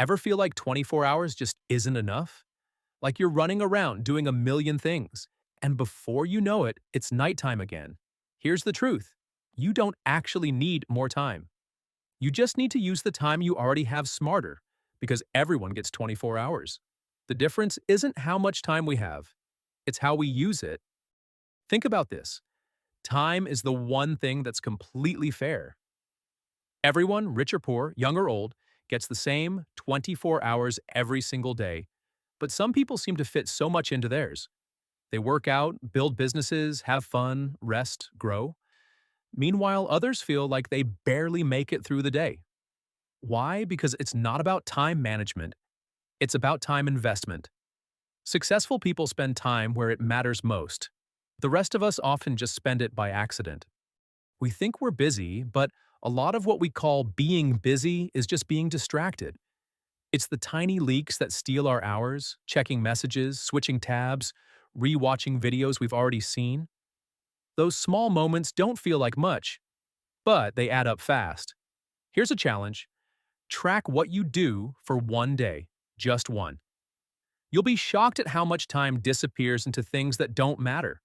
Ever feel like 24 hours just isn't enough? Like you're running around doing a million things, and before you know it, it's nighttime again. Here's the truth. You don't actually need more time. You just need to use the time you already have smarter, because everyone gets 24 hours. The difference isn't how much time we have, it's how we use it. Think about this. Time is the one thing that's completely fair. Everyone, rich or poor, young or old, gets the same 24 hours every single day, but some people seem to fit so much into theirs. They work out, build businesses, have fun, rest, grow. Meanwhile, others feel like they barely make it through the day. Why? Because it's not about time management, it's about time investment. Successful people spend time where it matters most. The rest of us often just spend it by accident. We think we're busy, but a lot of what we call being busy is just being distracted. It's the tiny leaks that steal our hours, checking messages, switching tabs, rewatching videos we've already seen. Those small moments don't feel like much, but they add up fast. Here's a challenge. Track what you do for one day, just one. You'll be shocked at how much time disappears into things that don't matter.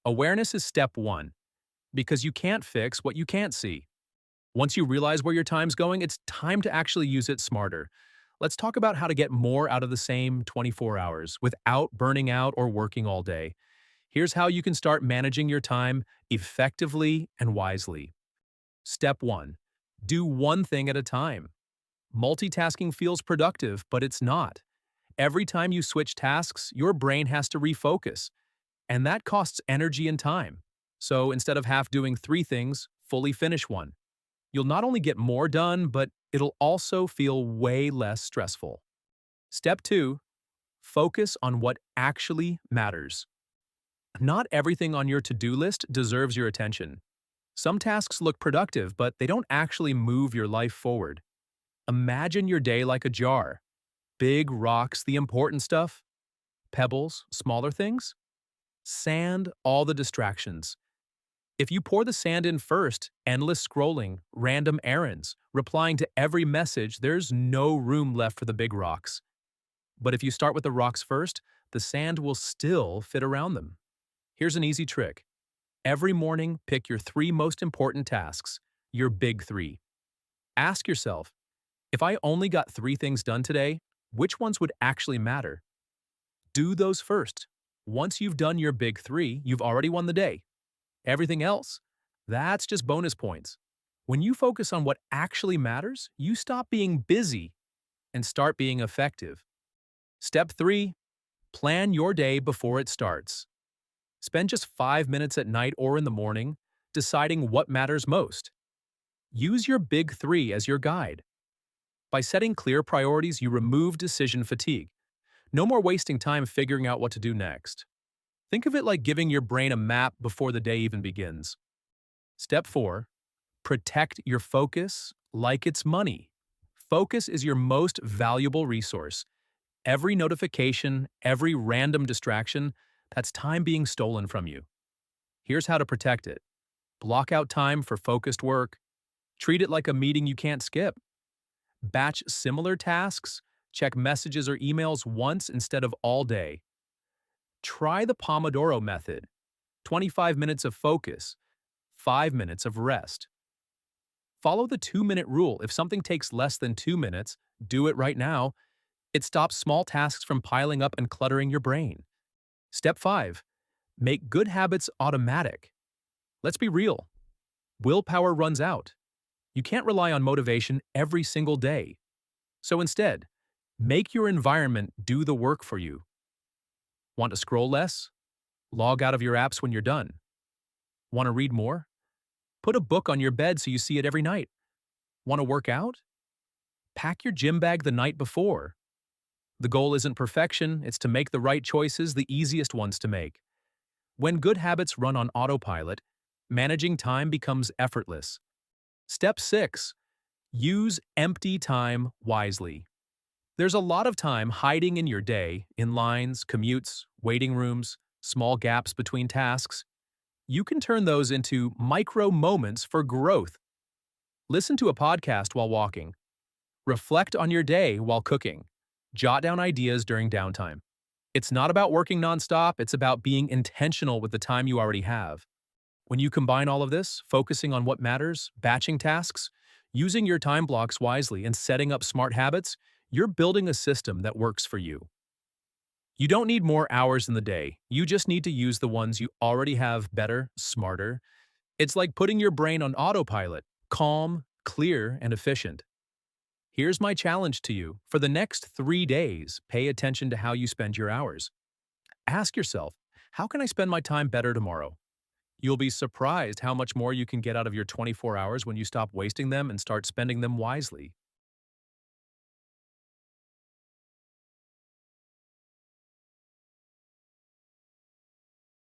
Awareness is step one, because you can't fix what you can't see. Once you realize where your time's going, it's time to actually use it smarter. Let's talk about how to get more out of the same 24 hours without burning out or working all day. Here's how you can start managing your time effectively and wisely. Step 1. Do one thing at a time. Multitasking feels productive, but it's not. Every time you switch tasks, your brain has to refocus, and that costs energy and time. So instead of half doing three things, fully finish one. You'll not only get more done, but it'll also feel way less stressful. Step 2. Focus on what actually matters. Not everything on your to-do list deserves your attention. Some tasks look productive, but they don't actually move your life forward. Imagine your day like a jar. Big rocks, the important stuff. Pebbles, smaller things. Sand, all the distractions. If you pour the sand in first, endless scrolling, random errands, replying to every message, there's no room left for the big rocks. But if you start with the rocks first, the sand will still fit around them. Here's an easy trick. Every morning, pick your three most important tasks, your big three. Ask yourself, if I only got three things done today, which ones would actually matter? Do those first. Once you've done your big three, you've already won the day. Everything else, that's just bonus points. When you focus on what actually matters, you stop being busy and start being effective. Step 3. Plan your day before it starts. Spend just 5 minutes at night or in the morning deciding what matters most. Use your big three as your guide. By setting clear priorities, you remove decision fatigue. No more wasting time figuring out what to do next. Think of it like giving your brain a map before the day even begins. Step 4. Protect your focus like it's money. Focus is your most valuable resource. Every notification, every random distraction, that's time being stolen from you. Here's how to protect it. Block out time for focused work. Treat it like a meeting you can't skip. Batch similar tasks. Check messages or emails once instead of all day. Try the Pomodoro method. 25 minutes of focus, 5 minutes of rest. Follow the 2-minute rule. If something takes less than 2 minutes, do it right now. It stops small tasks from piling up and cluttering your brain. Step 5. Make good habits automatic. Let's be real. Willpower runs out. You can't rely on motivation every single day. So instead, make your environment do the work for you. Want to scroll less? Log out of your apps when you're done. Want to read more? Put a book on your bed so you see it every night. Want to work out? Pack your gym bag the night before. The goal isn't perfection, it's to make the right choices, the easiest ones to make. When good habits run on autopilot, managing time becomes effortless. Step 6. Use empty time wisely. There's a lot of time hiding in your day, in lines, commutes, waiting rooms, small gaps between tasks. You can turn those into micro moments for growth. Listen to a podcast while walking. Reflect on your day while cooking. Jot down ideas during downtime. It's not about working nonstop, it's about being intentional with the time you already have. When you combine all of this, focusing on what matters, batching tasks, using your time blocks wisely, and setting up smart habits, you're building a system that works for you. You don't need more hours in the day. You just need to use the ones you already have better, smarter. It's like putting your brain on autopilot, calm, clear, and efficient. Here's my challenge to you. For the next 3 days, pay attention to how you spend your hours. Ask yourself, how can I spend my time better tomorrow? You'll be surprised how much more you can get out of your 24 hours when you stop wasting them and start spending them wisely.